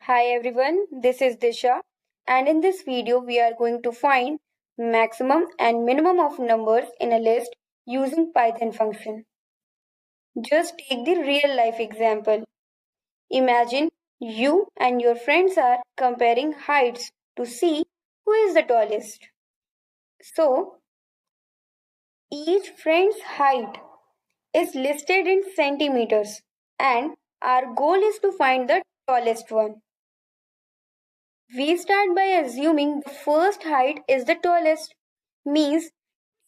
Hi everyone, this is Disha, and in this video we are going to find maximum and minimum of numbers in a list using Python function. Just take the real life example. Imagine you and your friends are comparing heights to see who is the tallest. So, each friend's height is listed in centimeters and our goal is to find the tallest one. We start by assuming the first height is the tallest, means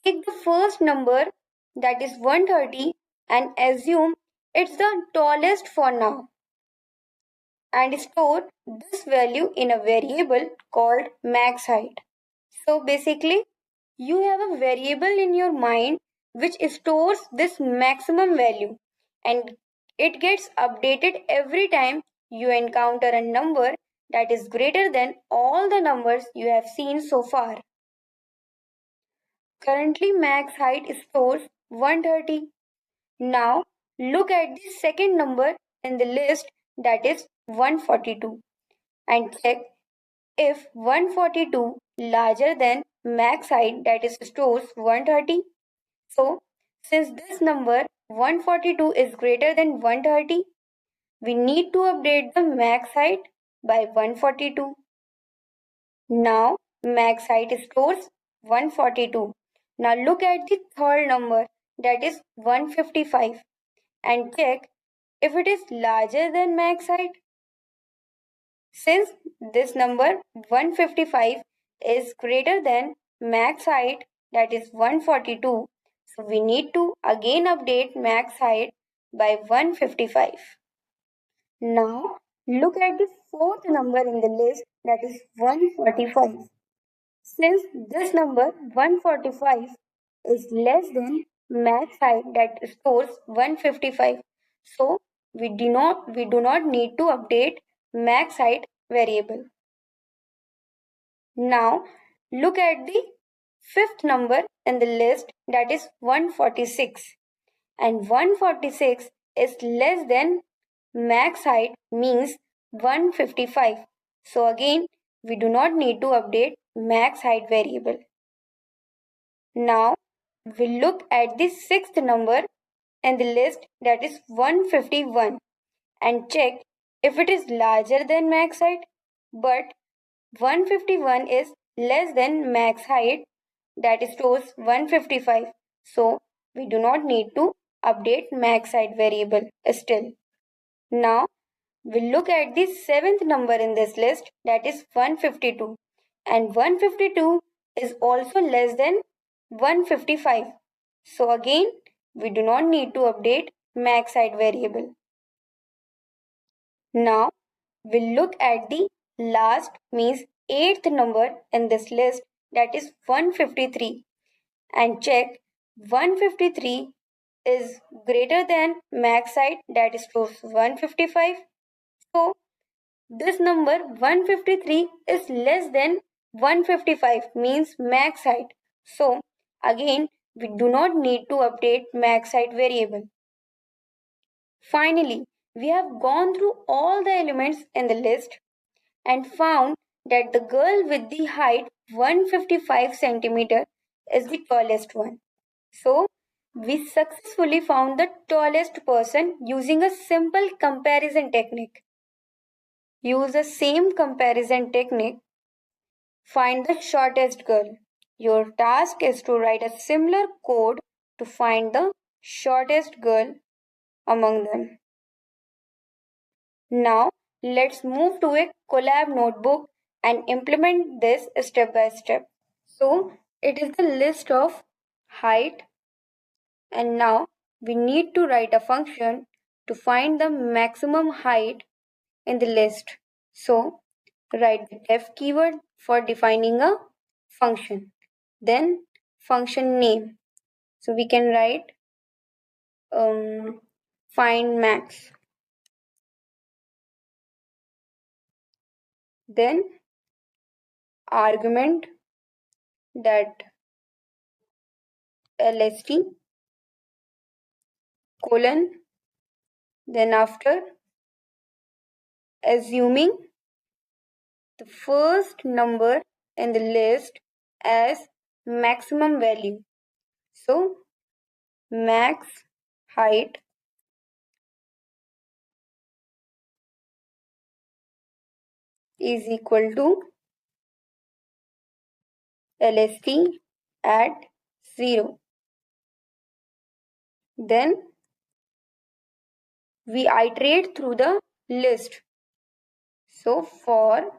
take the first number, that is 130, and assume it's the tallest for now, and store this value in a variable called max height. So basically, you have a variable in your mind which stores this maximum value, and it gets updated every time you encounter a number that is greater than all the numbers you have seen so far. Currently, max height stores 130. Now, look at the second number in the list, that is 142, and check if 142 larger than max height, that is stores 130. So, since this number 142 is greater than 130, we need to update the max height by 142. Now, max height stores 142. Now look at the third number, that is 155, and check if it is larger than max height. Since this number 155 is greater than max height, that is 142, so we need to again update max height by 155. Now look at the fourth number in the list, that is 145. Since this number 145 is less than max height, that stores 155, so we do not need to update max height variable. Now look at the fifth number in the list, that is 146, and 146 is less than max height, means 155. So again, we do not need to update max height variable. Now we look at the sixth number in the list, that is 151, and check if it is larger than max height, but 151 is less than max height, that stores 155, so we do not need to update max height variable still. Now we look at the seventh number in this list, that is 152, and 152 is also less than 155, so again we do not need to update max height variable. Now we look at the last, means eighth number in this list, that is 153, and check 153 is greater than max height, that stores 155. So this number 153 is less than 155, means max height. So again we do not need to update max height variable. Finally, we have gone through all the elements in the list and found that the girl with the height 155 centimeter is the tallest one. So we successfully found the tallest person using a simple comparison technique. Use the same comparison technique. Find the shortest girl. Your task is to write a similar code to find the shortest girl among them. Now, let's move to a Colab notebook and implement this step by step. So, it is the list of height, and now we need to write a function to find the maximum height in the list. So, write the def keyword for defining a function. Then, function name. So, we can write find max. Then, argument, that lst colon, then after assuming the first number in the list as maximum value. So max height is equal to LST at 0. Then we iterate through the list. So for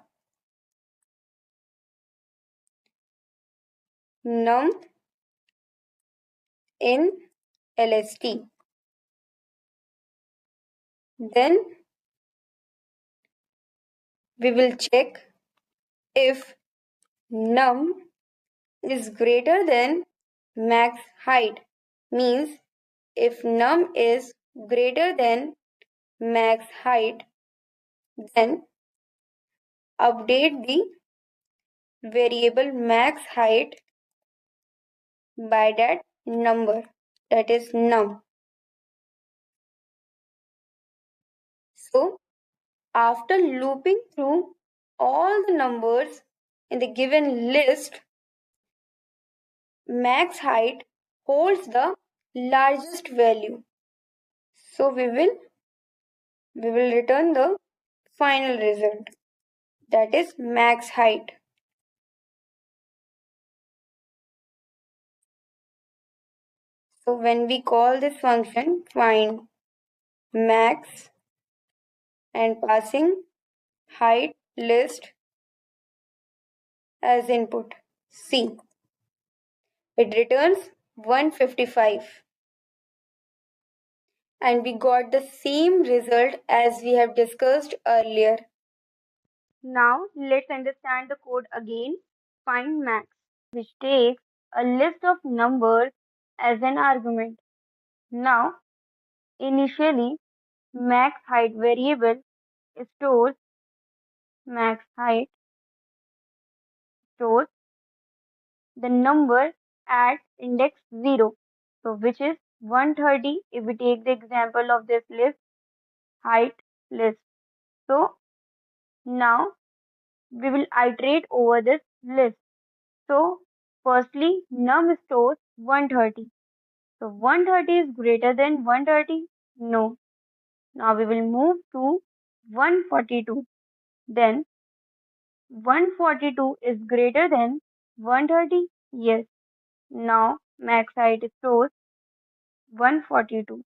num in LST, then we will check if num is greater than max height. Means if num is greater than max height, then update the variable max height by that number, that is num. So after looping through all the numbers in the given list, max height holds the largest value. So we will return the final result, that is max height. So when we call this function find max and passing height list as input C, it returns 155. And we got the same result as we have discussed earlier. Now let's understand the code again. Find max, which takes a list of numbers as an argument. Now, initially, max height variable stores max height stores the number at index 0. So which is 130 if we take the example of this list, height list. So now we will iterate over this list. So firstly, num stores 130. So 130 is greater than 130? No. Now we will move to 142. Then 142 is greater than 130? Yes. Now max height stores 142.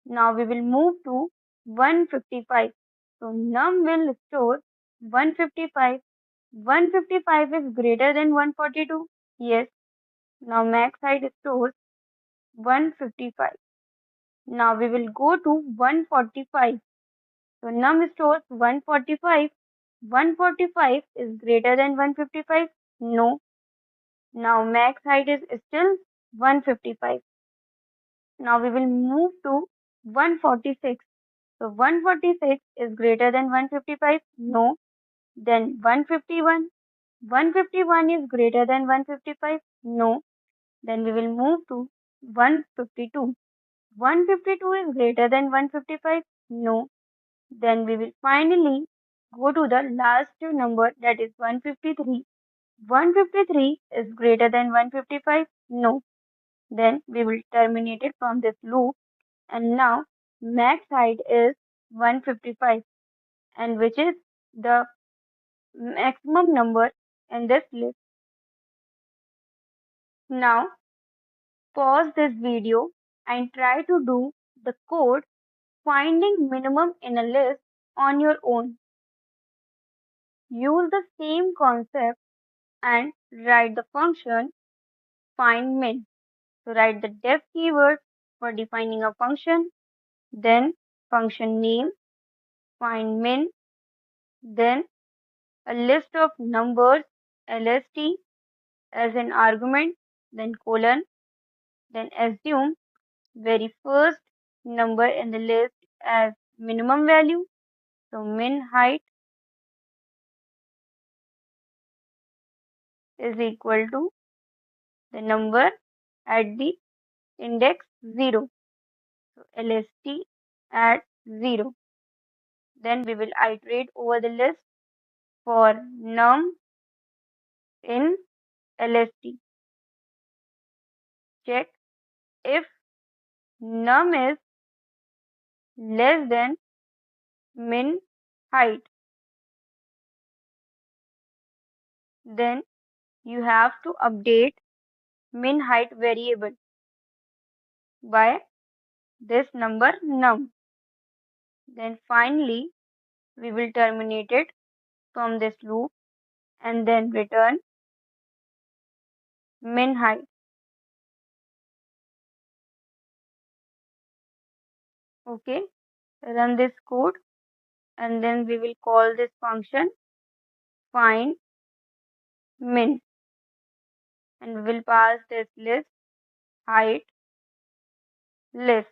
Now we will move to 155. So num will store 155. 155 is greater than 142? Yes. Now max height stores 155. Now we will go to 145. So num stores 145. 145 is greater than 155? No. Now max height is still 155. Now we will move to 146. So 146 is greater than 155? No. Then 151. 151 is greater than 155? No. Then we will move to 152. 152 is greater than 155? No. Then we will finally go to the last number, that is 153. 153 is greater than 155? No. Then we will terminate it from this loop, and now max height is 155, and which is the maximum number in this list. Now pause this video and try to do the code finding minimum in a list on your own. Use the same concept and write the function find min. So write the def keyword for defining a function, then function name find min, then a list of numbers lst as an argument, then colon, then assume very first number in the list as minimum value. So min height is equal to the number at the index 0. So LST at 0. Then we will iterate over the list. for num in LST. Check if num is less than min height. Then you have to update min height variable by this number num. Then finally, we will terminate it from this loop and then return min height. Okay, run this code and then we will call this function find min and we will pass this list height list.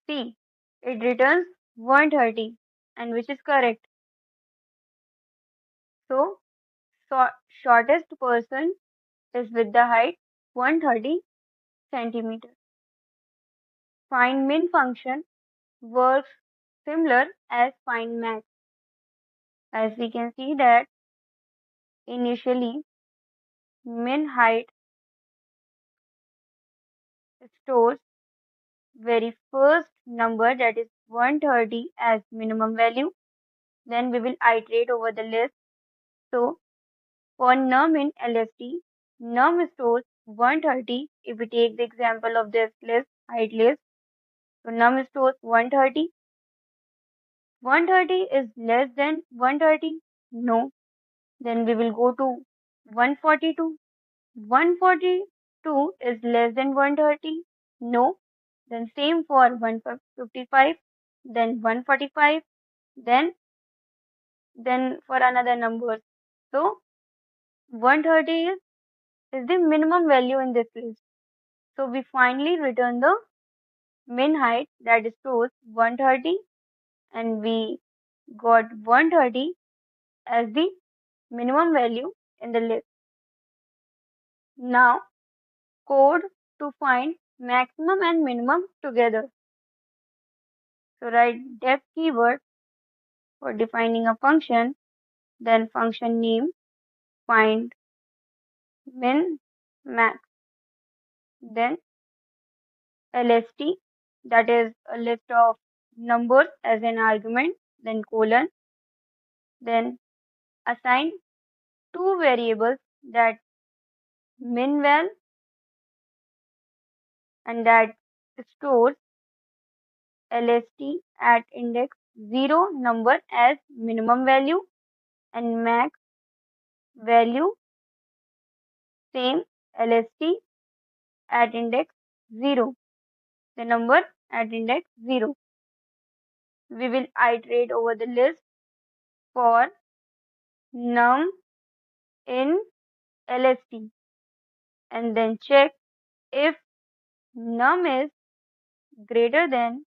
See, it returns 130 and which is correct. So, shortest person is with the height 130 centimeters. Find min function works similar as find max. As we can see that initially min height stores very first number, that is 130, as minimum value. Then we will iterate over the list. So for num in LST, num stores 130. If we take the example of this list, height list, so num stores 130. 130 is less than 130? No. Then we will go to 142. 142 is less than 130? No. Then same for 155, then 145, then for another number. So 130 is the minimum value in this list. So we finally return the min height, that stores 130, and we got 130 as the minimum value in the list. Now code to find maximum and minimum together. So write def keyword for defining a function, then function name find min max, then LST, that is a list of numbers as an argument, then colon, then assign two variables, that minval and that stores LST at index 0 number as minimum value and max value same LST at index 0, the number at index 0. We will iterate over the list for num in LST and then check if num is greater than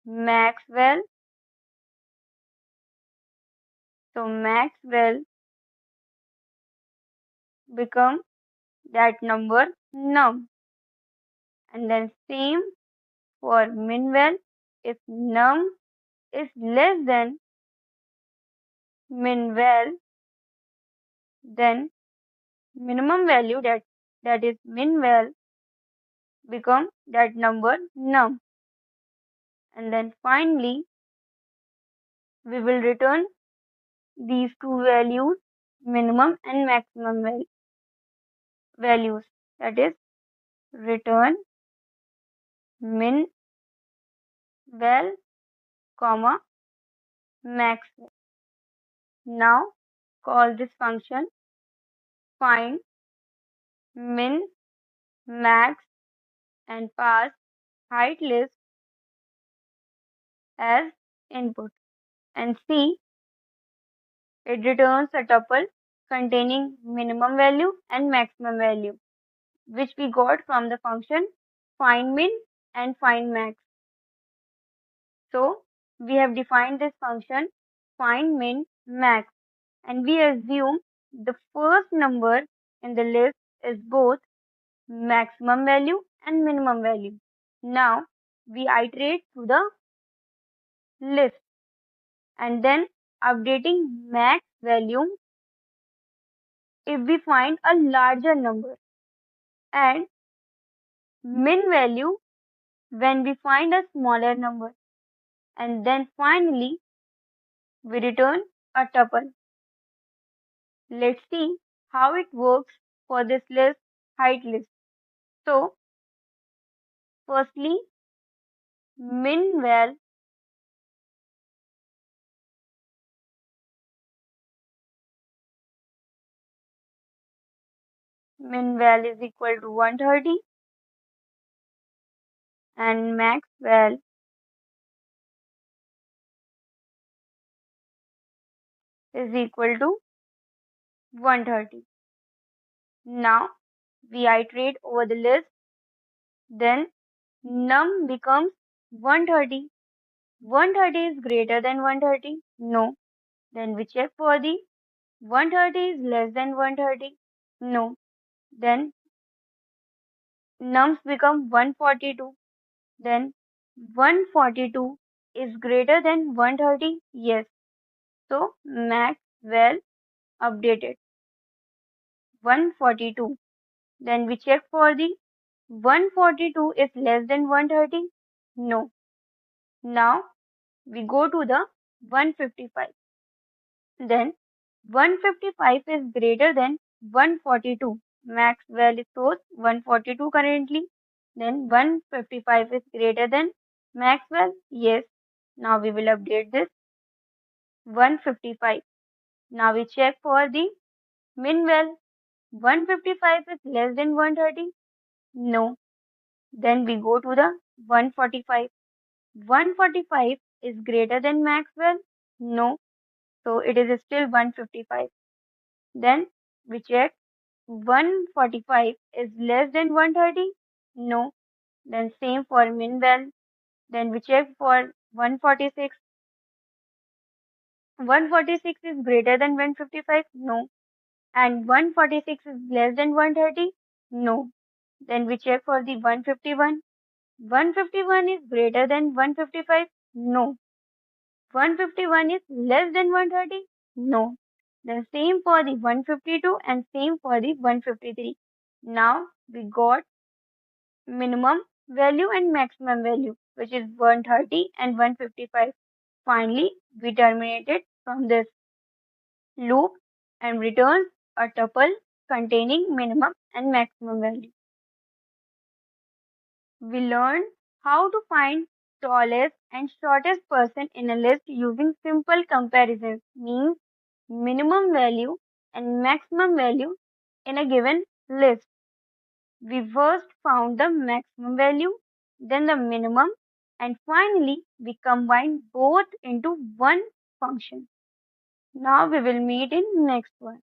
maxval. So maxval become that number num, and then same for minval. If num is less than minval, then minimum value, that is minval, become that number num, and then finally we will return these two values, minimum and maximum values, that is return min val comma max. Now call this function find min max and pass height list as input and see it returns a tuple containing minimum value and maximum value, which we got from the function find min and find max. So we have defined this function find min max and we assume the first number in the list is both maximum value and minimum value. Now we iterate through the list and then updating max value if we find a larger number, and min value when we find a smaller number, and then finally we return a tuple. Let's see how it works for this list, height list. So firstly, min val is equal to 130 and max val is equal to 130. Now we iterate over the list, then num becomes 130. 130 is greater than 130? No. Then we check for the 130 is less than 130? No. Then nums become 142. Then 142 is greater than 130? Yes. So max well updated 142. Then we check for the 142 is less than 130? No. Now we go to the 155. Then 155 is greater than 142. Max value shows 142 currently. Then 155 is greater than max value. Yes. Now we will update this 155. Now we check for the min value. 155 is less than 130. No. Then we go to the 145. 145 is greater than max value. No. So it is still 155. Then we check 145 is less than 130? No. Then same for min val. Then we check for 146. 146 is greater than 155? No. And 146 is less than 130? No. Then we check for the 151. 151 is greater than 155? No. 151 is less than 130? No. The same for the 152 and same for the 153. Now we got minimum value and maximum value, which is 130 and 155. Finally, we terminated from this loop and returns a tuple containing minimum and maximum value. We learned how to find tallest and shortest person in a list using simple comparisons, means minimum value and maximum value in a given list. We first found the maximum value, then the minimum, and finally we combined both into one function. Now we will meet in next one.